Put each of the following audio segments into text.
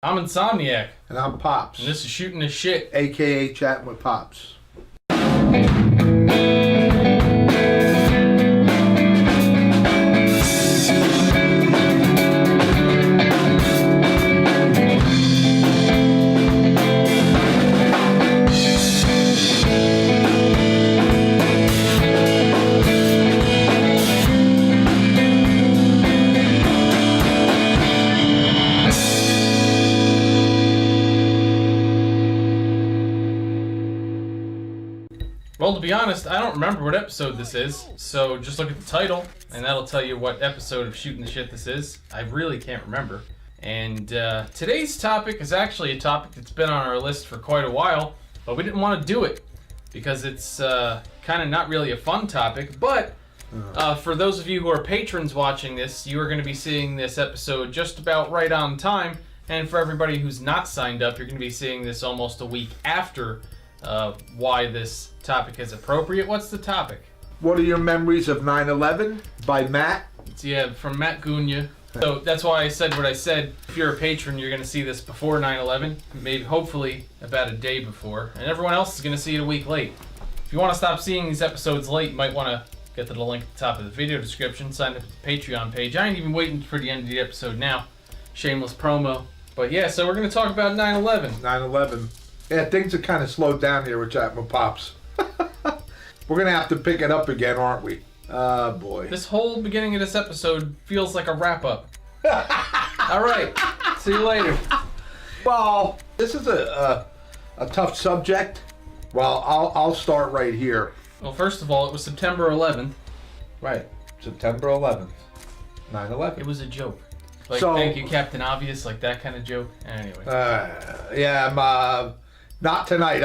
I'm Insomniac, And I'm Pops. and this is Shooting the Shit. a.k.a. Chatting with Pops. Well, to be honest, I don't remember what episode this is, so just look at the title, and that'll tell you what episode of Shooting the Shit this is. I really can't remember. And today's topic is actually a topic that's been on our list for quite a while, but we didn't want to do it because it's kind of not really a fun topic. But for those of you who are patrons watching this, you are going to be seeing this episode just about right on time. And for everybody who's not signed up, you're going to be seeing this almost a week after why this topic is appropriate. What's the topic? What are your memories of 9/11 by Matt? It's, from Matt Gunya. So that's why I said what I said. If you're a patron, you're going to see this before 9/11, maybe hopefully about a day before, and everyone else is going to see it a week late. If you want to stop seeing these episodes late, you might want to get to the link at the top of the video description, sign up to the Patreon page. I ain't even waiting for the end of the episode now. Shameless promo. But yeah, so we're going to talk about 9/11. 9/11. Yeah, things are kind of slowed down here with Chatting with Pops. We're going to have to pick it up again, aren't we? Oh, boy. This whole beginning of this episode feels like a wrap-up. All right. See you later. Well, this is a tough subject. Well, I'll start right here. Well, first of all, it was September 11th. Right. September 11th. 9/11. It was a joke. Like, So- thank you, Captain Obvious, like that kind of joke. Anyway. Yeah, I'm not tonight.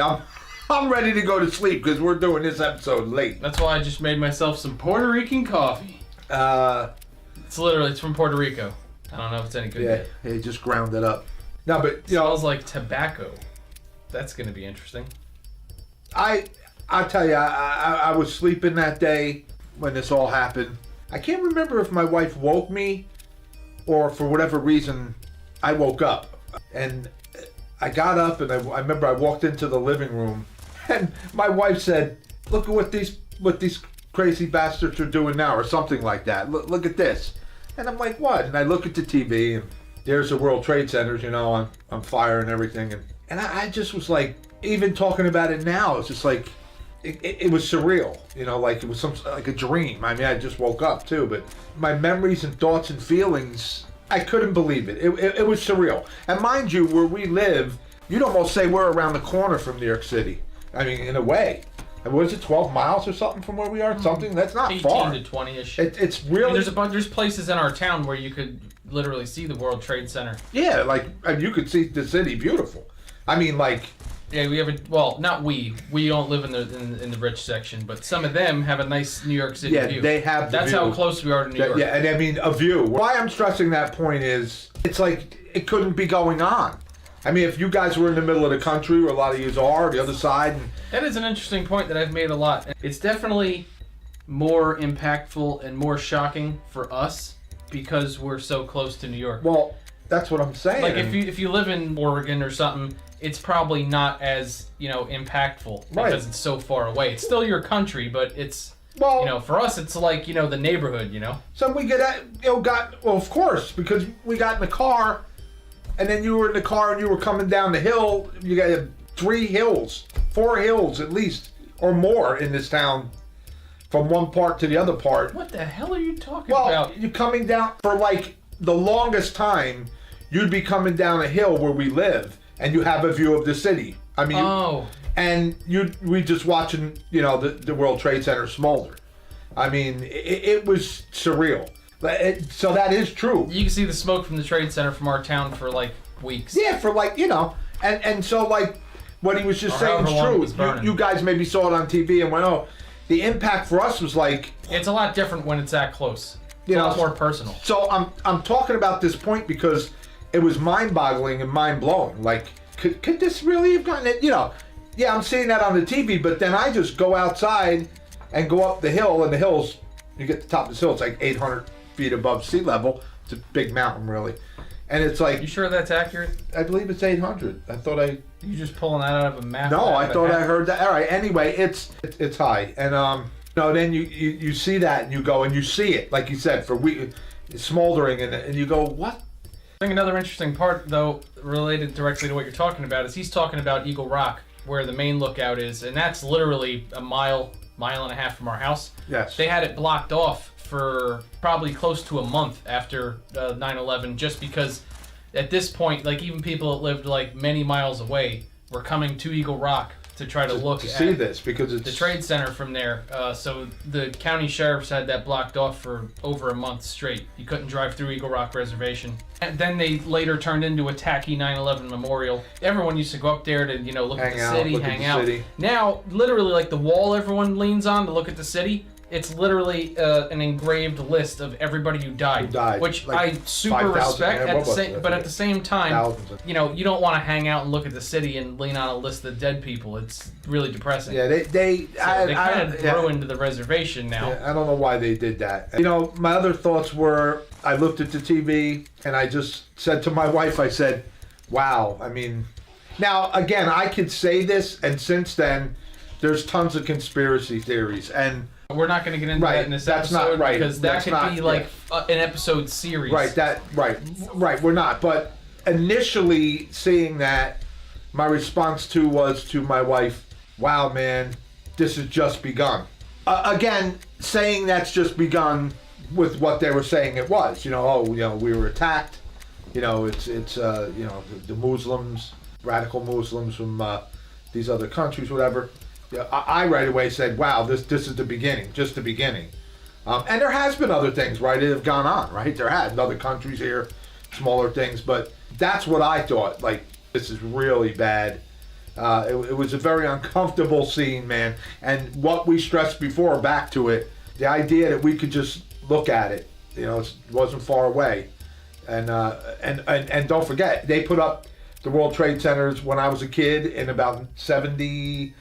I'm ready to go to sleep because we're doing this episode late. That's why I just made myself some Puerto Rican coffee. It's from Puerto Rico. I don't know if it's any good yet. Yeah, he just ground it up. No, but It smells like tobacco. That's going to be interesting. I tell you, I was sleeping that day when this all happened. I can't remember if my wife woke me or for whatever reason I woke up. And I got up and I remember I walked into the living room and my wife said, "Look at what these crazy bastards are doing now," or something like that. Look at this. And I'm like, "What?" And I look at the TV and there's the World Trade Centers, on fire and everything. And I just was like, even talking about it now, it's just like, it was surreal, like it was like a dream. I mean, I just woke up too, but my memories and thoughts and feelings, I couldn't believe it. It was surreal. And mind you, where we live, you'd almost say we're around the corner from New York City. I mean, in a way. And what is it, 12 miles or something from where we are? Something that's not 18 far. to 20-ish. It's really... There's places in our town where you could literally see the World Trade Center. Yeah, like, and you could see the city beautiful. I mean, like... Yeah, we have not we. We don't live in the rich section, but some of them have a nice New York City view. Yeah, they have the That's view. how close we are to New York. Yeah, and I mean, a view. Why I'm stressing that point is, it's like, it couldn't be going on. I mean, if you guys were in the middle of the country, where a lot of yous are, the other side... And, that is an interesting point that I've made a lot. It's definitely more impactful and more shocking for us because we're so close to New York. well, that's what I'm saying. Like if you live in Oregon or something, it's probably not as impactful Right. because it's so far away. It's still your country, but it's Well, for us it's like the neighborhood. so we of course, because we got in the car, and then you were in the car and you were coming down the hill. You got 4 hills at least, or more in this town, from one part to the other part. What the hell are you talking Well, about? you're coming down for like the longest time. You'd be coming down a hill where we live, and you have a view of the city. I mean, and we just watching, the World Trade Center smolder. I mean, it was surreal. So that is true. You can see the smoke from the Trade Center from our town for like weeks. Yeah, for like, and so like what he was just Or saying however long it was is true. burning. You guys maybe saw it on TV and went, "Oh, the impact for us was like." It's a lot different when it's that close. It's a lot more personal. So I'm talking about this point because it was mind-boggling and mind-blowing. Like, could this really have gotten it? Yeah, I'm seeing that on the TV, but then I just go outside and go up the hill, and the hills, you get to the top of this hill, it's like 800 feet above sea level. It's a big mountain, really. And it's like... You sure that's accurate? I believe it's 800. I thought You just pulling that out of a map? No, I thought I heard that. All right, anyway, it's high. And, then you see that and you go and you see it, like you said, for smoldering, and you go, what? I think another interesting part, though, related directly to what you're talking about, is he's talking about Eagle Rock, where the main lookout is, and that's literally a mile and a half from our house. Yes. They had it blocked off for probably close to a month after 9/11, just because at this point, like, even people that lived like many miles away were coming to Eagle Rock to try to see this, because it's the trade center from there. So the county sheriffs had that blocked off for over a month straight. You couldn't drive through Eagle Rock Reservation. And then they later turned into a tacky 9/11 memorial. Everyone used to go up there to, look at the city, hang out. Now, literally, like the wall everyone leans on to look at the city, it's literally an engraved list of everybody who died. Which like I super respect. But at the same time, you don't want to hang out and look at the city and lean on a list of dead people. It's really depressing. Yeah, they kind of ruined the reservation now. Yeah, I don't know why they did that. My other thoughts were, I looked at the TV and I just said to my wife, I said, wow. I mean, now again, I could say this, and since then, there's tons of conspiracy theories, and we're not going to get into that in this episode, because that could be like an episode series. Right. We're not. But initially seeing that, my response to my wife, wow, man, this has just begun. Again, saying that's just begun with what they were saying it was. We were attacked. It's the Muslims, radical Muslims from these other countries, whatever. I right away said, wow, this is the beginning, just the beginning. And there has been other things, right, that have gone on, right? There had other countries here, smaller things, but that's what I thought. Like, this is really bad. It was a very uncomfortable scene, man. And what we stressed before, back to it, the idea that we could just look at it, it wasn't far away. And don't forget, they put up the World Trade Centers when I was a kid in about the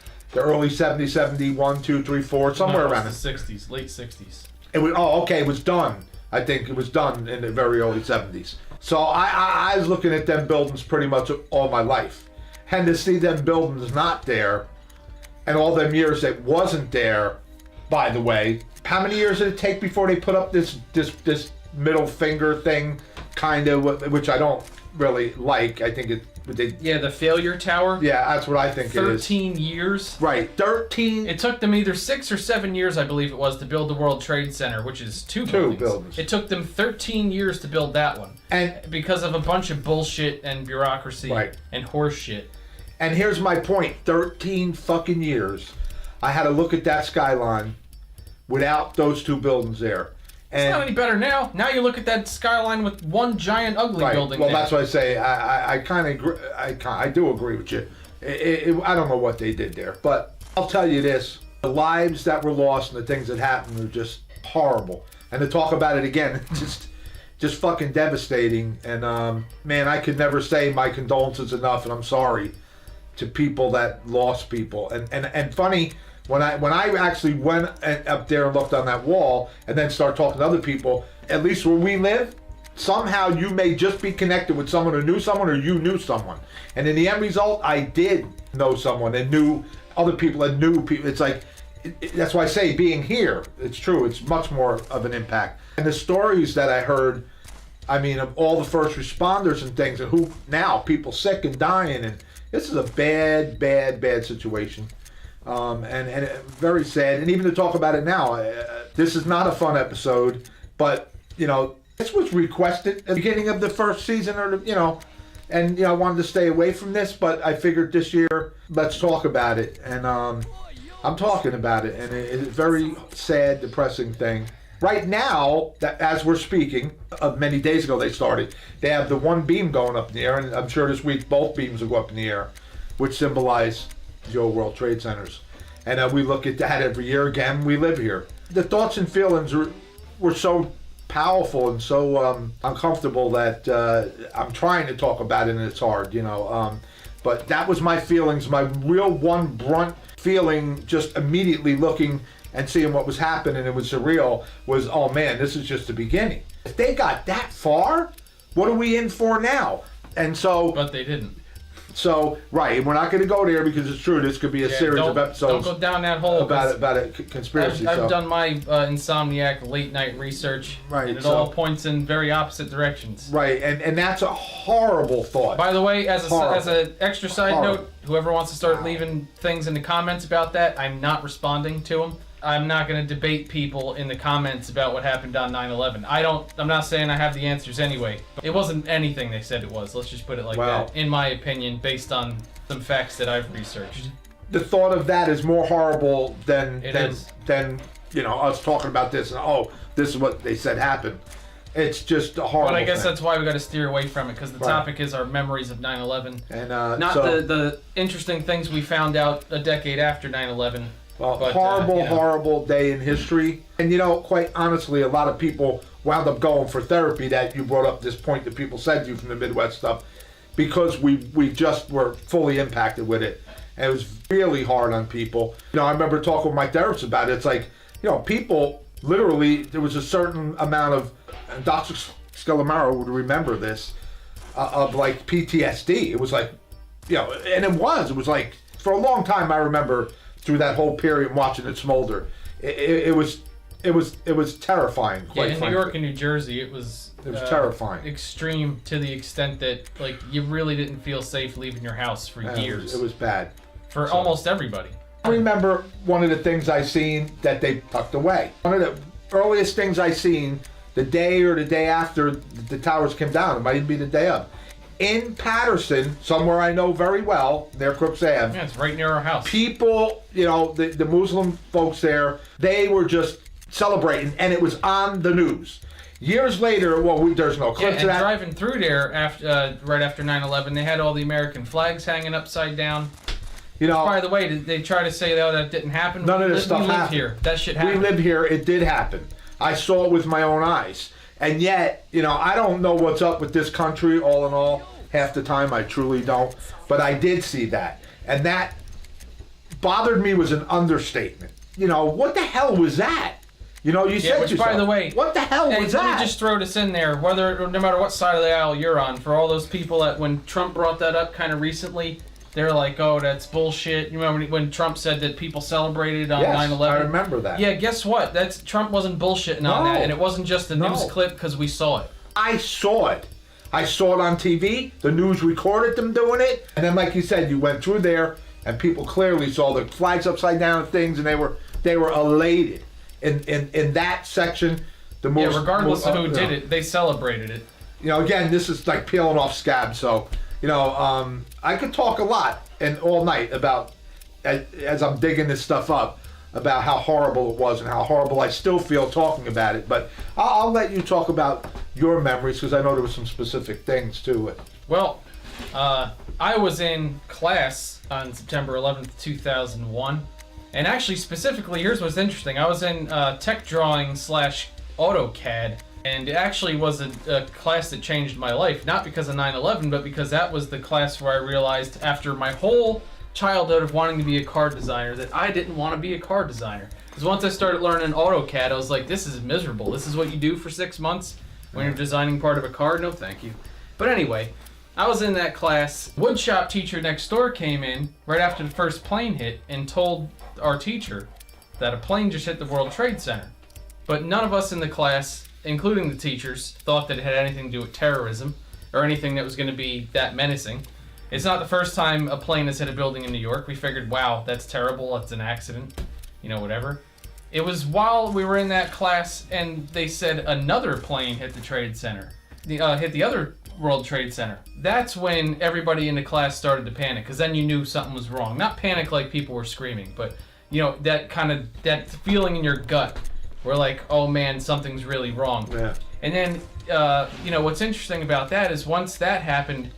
early 70s, 71, 2, 3, 4, somewhere around the 60s, late 60s. It was done. I think it was done in the very early 70s. So I was looking at them buildings pretty much all my life. And to see them buildings not there, and all them years it wasn't there, by the way, how many years did it take before they put up this middle finger thing, kind of, which I don't really like. I think the failure tower. Yeah, that's what I think it is. 13 years. Right, 13. It took them either 6 or 7 years, I believe it was, to build the World Trade Center, which is two buildings. It took them 13 years to build that one. And because of a bunch of bullshit and bureaucracy and horse shit. And here's my point. 13 fucking years. I had to look at that skyline without those two buildings there. It's not any better now. Now you look at that skyline with one giant ugly building. Well, that's what I say. I kind of agree. I do agree with you. I don't know what they did there, but I'll tell you this: the lives that were lost and the things that happened are just horrible. And to talk about it again, just fucking devastating. And man, I could never say my condolences enough, and I'm sorry to people that lost people. And funny. When I actually went up there and looked on that wall and then started talking to other people, at least where we live, somehow you may just be connected with someone who knew someone, or you knew someone. And in the end result, I did know someone and knew other people and knew people. It's like, that's why I say being here, it's true, it's much more of an impact. And the stories that I heard, I mean, of all the first responders and things, and who now, people sick and dying, and this is a bad, bad, bad situation. And very sad. And even to talk about it now, this is not a fun episode, but, this was requested at the beginning of the first season, and, I wanted to stay away from this, but I figured this year, let's talk about it. And I'm talking about it, and it's a very sad, depressing thing. Right now, that as we're speaking, many days ago they have the one beam going up in the air, and I'm sure this week both beams will go up in the air, which symbolize the old World Trade Centers. And we look at that every year. Again, we live here. The thoughts and feelings were so powerful and so uncomfortable that I'm trying to talk about it, and it's hard, But that was my feelings. My real one brunt feeling, just immediately looking and seeing what was happening, it was surreal, was, oh man, this is just the beginning. If they got that far, What are we in for now? And so... But they didn't. So, right, we're not going to go there because it's true. This could be a series of episodes. Don't go down that hole. About a conspiracy. I've done my Insomniac late night research, right, and it all points in very opposite directions. Right, and that's a horrible thought. By the way, as an extra side note, whoever wants to start leaving things in the comments about that, I'm not responding to them. I'm not going to debate people in the comments about what happened on 9/11. I'm not saying I have the answers anyway. It wasn't anything they said it was. Let's just put it like that. In my opinion, based on some facts that I've researched. The thought of that is more horrible than us talking about this and this is what they said happened. It's just a horrible But I guess thing. That's why we got to steer away from it, because the topic is our memories of 9/11. And not the interesting things we found out a decade after 9/11. Well, horrible day in history. And quite honestly, a lot of people wound up going for therapy. That you brought up this point that people said to you from the Midwest stuff, because we just were fully impacted with it. And it was really hard on people. I remember talking with my therapist about it. It's like, people literally, there was a certain amount of, and Dr. Scalamaro would remember this, of like PTSD. It was like, and it was like, for a long time I remember through that whole period watching it smolder. It was terrifying. Quite in New York and New Jersey, it was terrifying, extreme to the extent that like you really didn't feel safe leaving your house for years. It was bad for almost everybody. I remember one of the things I seen that they tucked away. One of the earliest things I seen, the day or the day after the towers came down, it might even be the day of, in Patterson, somewhere I know very well, near Crooks Ave. Yeah, it's right near our house. People, the Muslim folks there, they were just celebrating, and it was on the news. Years later, there's no clips of that. Driving through there right after 9/11, they had all the American flags hanging upside down. By the way, did they try to say that didn't happen? None of this stuff happened. We live here. That shit happened. We lived here. It did happen. I saw it with my own eyes. And yet, I don't know what's up with this country, all in all. Half the time, I truly don't. But I did see that. And that bothered me was an understatement. What the hell was that? You said which, by the way, what the hell was that? Let me just throw this in there, no matter what side of the aisle you're on, for all those people that, when Trump brought that up kind of recently, they're like, oh, that's bullshit. You remember when Trump said that people celebrated on 9/11? I remember that. Yeah, guess what? Trump wasn't bullshitting on that, and it wasn't just a news clip because we saw it. I saw it. I saw it on TV. The news recorded them doing it. And then, like you said, you went through there, and people clearly saw the flags upside down and things, and they were elated. In that section, regardless of who did it, they celebrated it. Again, this is like peeling off scabs, so... I could talk a lot and all night about, as I'm digging this stuff up, about how horrible it was and how horrible I still feel talking about it. But I'll let you talk about your memories, because I know there were some specific things to it. Well, I was in class on September 11th, 2001. And actually, specifically, here's what's interesting. I was in tech drawing / AutoCAD. And it actually was a class that changed my life, not because of 9/11, but because that was the class where I realized, after my whole childhood of wanting to be a car designer, that I didn't want to be a car designer. Because once I started learning AutoCAD, I was like, this is miserable. This is what you do for 6 months when you're designing part of a car? No, thank you. But anyway, I was in that class. Woodshop teacher next door came in right after the first plane hit and told our teacher that a plane just hit the World Trade Center. But none of us in the class, including the teachers, thought that it had anything to do with terrorism or anything that was going to be that menacing. It's not the first time a plane has hit a building in New York. We figured, wow, that's terrible, that's an accident, whatever. It was while we were in that class and they said another plane hit the Trade Center, hit the other World Trade Center. That's when everybody in the class started to panic, because then you knew something was wrong. Not panic like people were screaming, but that feeling in your gut. We're like, oh man, something's really wrong. Yeah. And then, what's interesting about that is once that happened,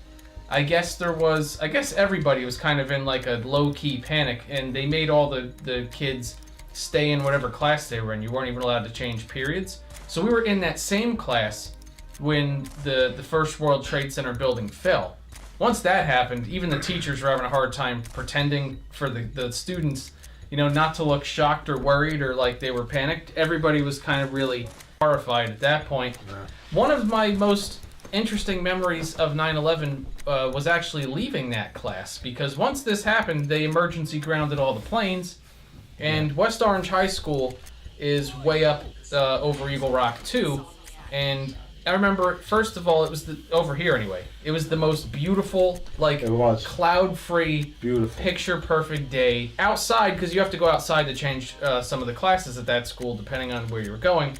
I guess everybody was kind of in like a low-key panic, and they made all the kids stay in whatever class they were in. You weren't even allowed to change periods. So we were in that same class when the first World Trade Center building fell. Once that happened, even the teachers were having a hard time pretending for the students not to look shocked or worried or like they were panicked. Everybody was kind of really horrified at that point. Yeah. One of my most interesting memories of 9/11 was actually leaving that class, because once this happened, they emergency grounded all the planes, and West Orange High School is way up over Eagle Rock too, and I remember, first of all, it was over here anyway. It was the most beautiful, like cloud-free, picture-perfect day outside, because you have to go outside to change some of the classes at that school, depending on where you were going.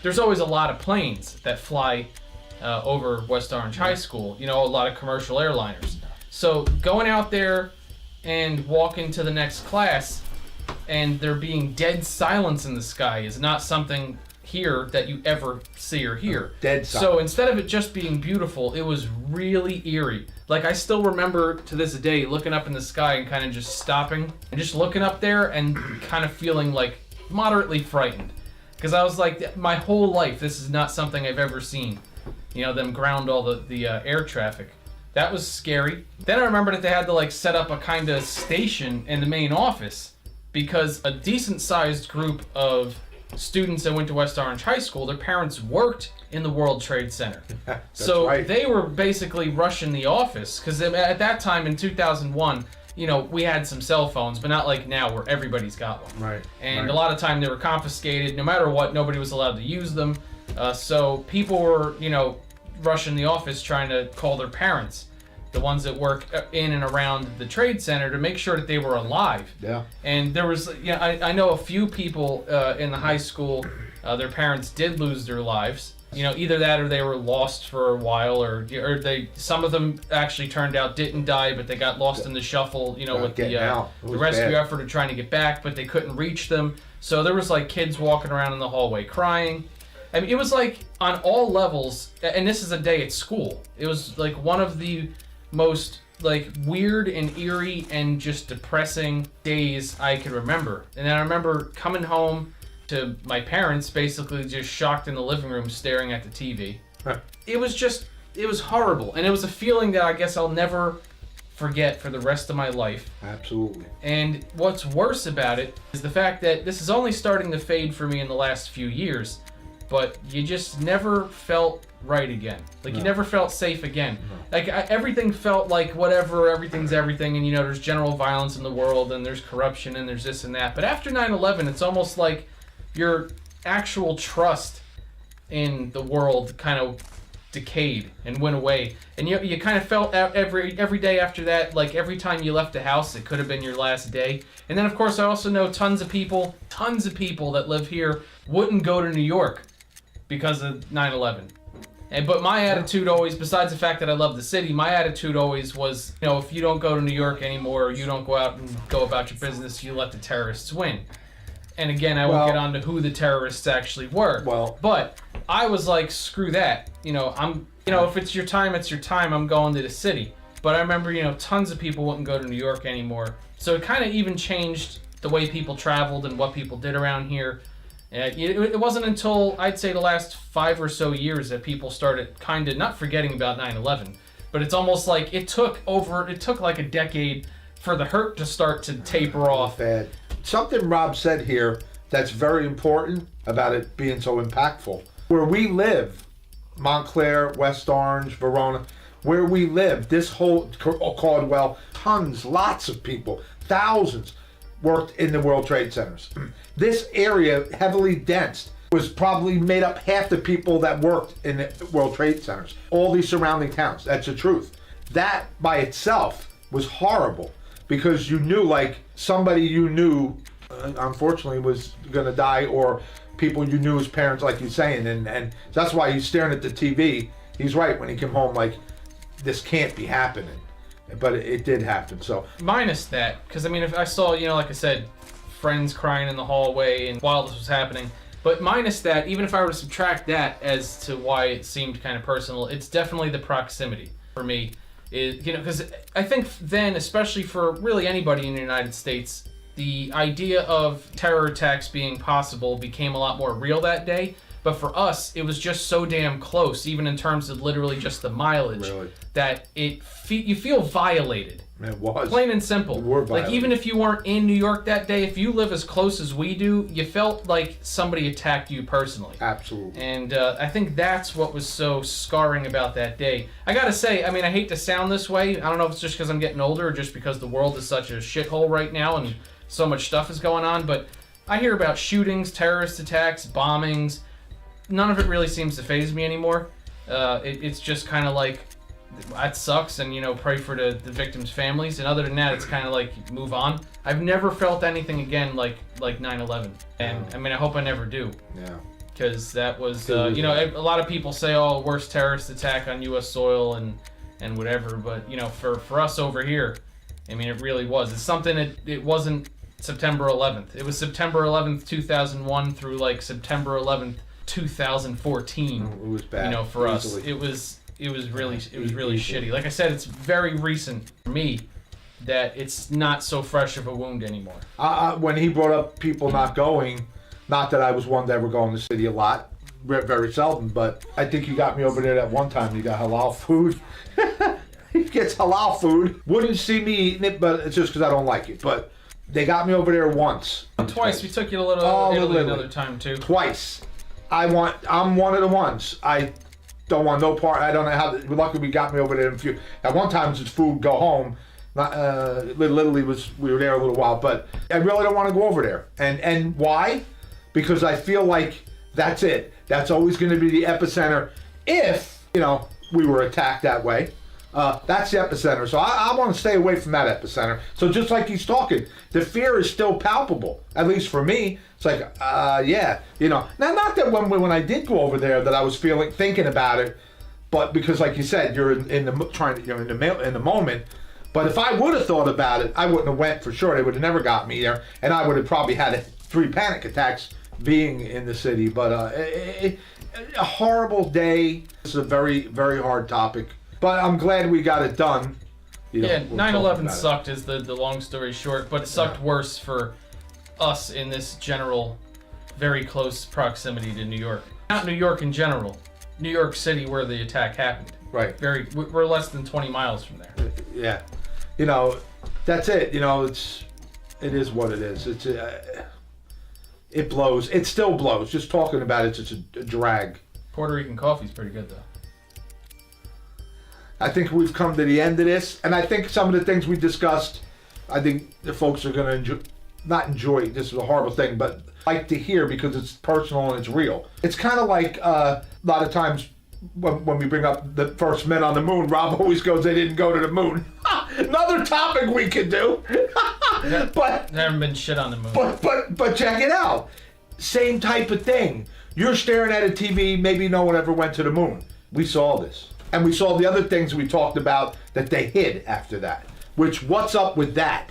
There's always a lot of planes that fly over West Orange High School. You know, a lot of commercial airliners. So going out there and walking to the next class, and there being dead silence in the sky is not something here that you ever see or hear. Dead silence. So instead of it just being beautiful, it was really eerie. Like, I still remember to this day looking up in the sky and kind of just stopping and just looking up there and kind of feeling like moderately frightened. Because I was like, my whole life, this is not something I've ever seen. You know, them ground all the air traffic. That was scary. Then I remember that they had to like set up a kind of station in the main office, because a decent sized group of students that went to West Orange High School, their parents worked in the World Trade Center. So right. They were basically rushing the office, because at that time in 2001, you know, we had some cell phones, but not like now where everybody's got one. Right. And a lot of time they were confiscated. No matter what, nobody was allowed to use them. So people were, you know, rushing the office trying to call their parents, the ones that work in and around the trade center, to make sure that they were alive. Yeah. And there was, you know, I know a few people in the high school, their parents did lose their lives. You know, either that or they were lost for a while, or they, some of them actually turned out didn't die, but they got lost in the shuffle, you know, with the rescue effort of trying to get back, but they couldn't reach them. So there was like kids walking around in the hallway crying. I mean, it was like on all levels, and this is a day at school. It was like one of the most like weird and eerie and just depressing days I could remember. And then I remember coming home to my parents, basically just shocked in the living room staring at the TV. It was horrible. And it was a feeling that I guess I'll never forget for the rest of my life. Absolutely. And what's worse about it is the fact that this is only starting to fade for me in the last few years, but you just never felt right again. Like, you never felt safe again. Like, everything felt like whatever, everything's everything, and you know, there's general violence in the world, and there's corruption, and there's this and that. But after 9/11, it's almost like your actual trust in the world kind of decayed and went away. And you kind of felt every day after that, like every time you left the house, it could have been your last day. And then, of course, I also know tons of people that live here wouldn't go to New York because of 9/11. But my attitude always, besides the fact that I love the city, my attitude always was, you know, if you don't go to New York anymore, you don't go out and go about your business, you let the terrorists win. And again, I won't get on to who the terrorists actually were. But I was like, screw that. You know, if it's your time, it's your time. I'm going to the city. But I remember, you know, tons of people wouldn't go to New York anymore. So it kind of even changed the way people traveled and what people did around here. It wasn't until, I'd say, the last 5 or so years that people started kind of not forgetting about 9/11, but it's almost like it took like a decade for the hurt to start to taper off. Bad. Something Rob said here that's very important about it being so impactful. Where we live, Montclair, West Orange, Verona, where we live, this whole Caldwell, lots of people, thousands, worked in the World Trade Centers. This area, heavily dense, was probably made up half the people that worked in the World Trade Centers. All these surrounding towns, that's the truth. That by itself was horrible, because you knew, like, somebody you knew, unfortunately, was gonna die, or people you knew as parents, like you're saying, and that's why he's staring at the TV. He's right when he came home, like, this can't be happening. But it did happen, so. Minus that, because I mean, if I saw, you know, like I said, friends crying in the hallway and while this was happening, but minus that, even if I were to subtract that as to why it seemed kind of personal, it's definitely the proximity for me. You know, because I think then, especially for really anybody in the United States, the idea of terror attacks being possible became a lot more real that day, But for us, it was just so damn close, even in terms of literally just the mileage, that you feel violated. It was. Plain and simple. We were violated. Like, even if you weren't in New York that day, if you live as close as we do, you felt like somebody attacked you personally. Absolutely. And I think that's what was so scarring about that day. I gotta say, I mean, I hate to sound this way. I don't know if it's just because I'm getting older or just because the world is such a shithole right now and so much stuff is going on, but I hear about shootings, terrorist attacks, bombings. None of it really seems to faze me anymore. It's just kind of like, that sucks, and pray for the victims' families. And other than that, it's kind of like move on. I've never felt anything again like 9/11, and I mean, I hope I never do. Yeah. Because that was a lot of people say, oh, worst terrorist attack on U.S. soil and whatever, but for us over here, I mean, it really was. It's something it wasn't September 11th. It was September 11th, 2001 through like September 11th, 2014. It was bad. For us, it was really shitty. Like I said, it's very recent for me that it's not so fresh of a wound anymore. When he brought up people not going, not that I was one to ever go in the city a lot, very seldom, but I think you got me over there that one time. You got halal food. He gets halal food. Wouldn't see me eating it, but it's just because I don't like it. But they got me over there once. Twice. We took you to Italy another time too. Twice. I'm one of the ones. I don't want no part. I don't know how. Luckily, we got me over there. At one time, it's food. Go home. Literally we were there a little while, but I really don't want to go over there. And why? Because I feel like that's it. That's always going to be the epicenter. If we were attacked that way, that's the epicenter. So I want to stay away from that epicenter. So just like he's talking, the fear is still palpable. At least for me, it's like, yeah, Now, not that when I did go over there that I was thinking about it, but because, like you said, you're in the moment. But if I would have thought about it, I wouldn't have went for sure. They would have never got me there, and I would have probably had 3 panic attacks being in the city. But a horrible day. It's a very, very hard topic. But I'm glad we got it done. 9/11 sucked is the long story short, but it sucked worse for us in this general, very close proximity to New York. Not New York in general, New York City where the attack happened. Right. We're less than 20 miles from there. Yeah. That's it. It is what it is. It blows. It still blows. Just talking about it's just a drag. Puerto Rican coffee's pretty good though. I think we've come to the end of this, and I think some of the things we discussed, I think the folks are going to not enjoy. This is a horrible thing, but like to hear because it's personal and it's real. It's kind of like a lot of times when we bring up the first men on the moon, Rob always goes, "They didn't go to the moon." Another topic we could do. But there haven't been shit on the moon. But check it out. Same type of thing. You're staring at a TV. Maybe no one ever went to the moon. We saw this. And we saw the other things we talked about that they hid after that. Which, what's up with that?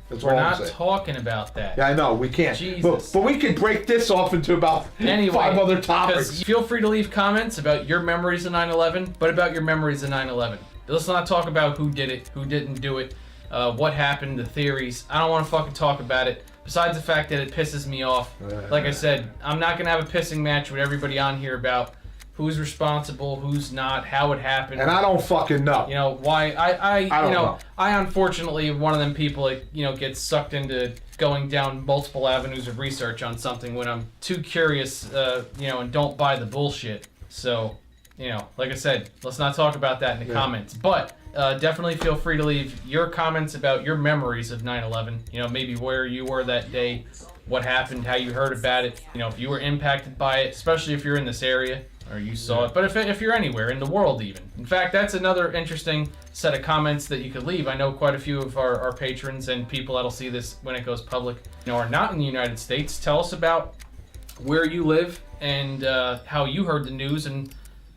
That's We're not talking about that. Yeah, I know, we can't. Jesus. But we could break this off into about 5 other topics. Feel free to leave comments about your memories of 9/11, but about your memories of 9/11. Let's not talk about who did it, who didn't do it, what happened, the theories. I don't want to fucking talk about it. Besides the fact that it pisses me off. Like I said, I'm not going to have a pissing match with everybody on here about who's responsible, who's not, how it happened. And I don't fucking know. Why I don't know. I unfortunately am one of them people that, gets sucked into going down multiple avenues of research on something when I'm too curious, and don't buy the bullshit. So, like I said, let's not talk about that in the comments. But definitely feel free to leave your comments about your memories of 9/11. Maybe where you were that day, what happened, how you heard about it. If you were impacted by it, especially if you're in this area. Or you saw it, but if you're anywhere in the world even. In fact, that's another interesting set of comments that you could leave. I know quite a few of our patrons and people that'll see this when it goes public, are not in the United States. Tell us about where you live and how you heard the news and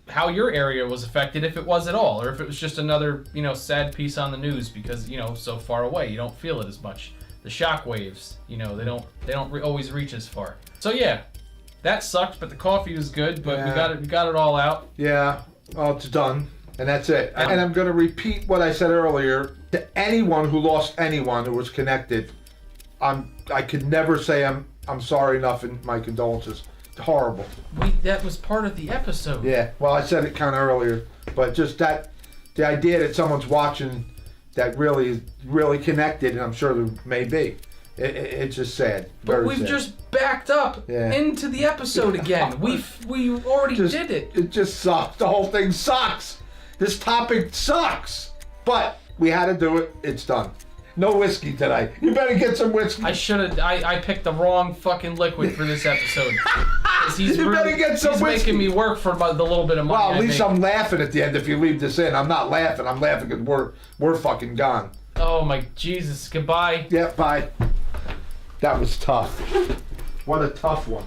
how your area was affected, if it was at all, or if it was just another, sad piece on the news because, so far away, you don't feel it as much. The shock waves, they don't always reach as far. So yeah. That sucked, but the coffee was good. But we got it all out. Yeah, well, it's done, and that's it. And I'm going to repeat what I said earlier to anyone who lost anyone who was connected. I could never say I'm sorry enough in my condolences. horrible. That was part of the episode. Yeah, well, I said it kind of earlier, but just the idea that someone's watching that really connected, and I'm sure there may be. It's just sad. But we've just backed up into the episode again. we already did it. It just sucks. The whole thing sucks. This topic sucks. But we had to do it. It's done. No whiskey today. You better get some whiskey. I picked the wrong fucking liquid for this episode. Better get some whiskey. He's making me work for the little bit of money. Well, at least I'm laughing at the end if you leave this in. I'm not laughing. I'm laughing because we're fucking gone. Oh my Jesus. Goodbye. Yeah, bye. That was tough. What a tough one.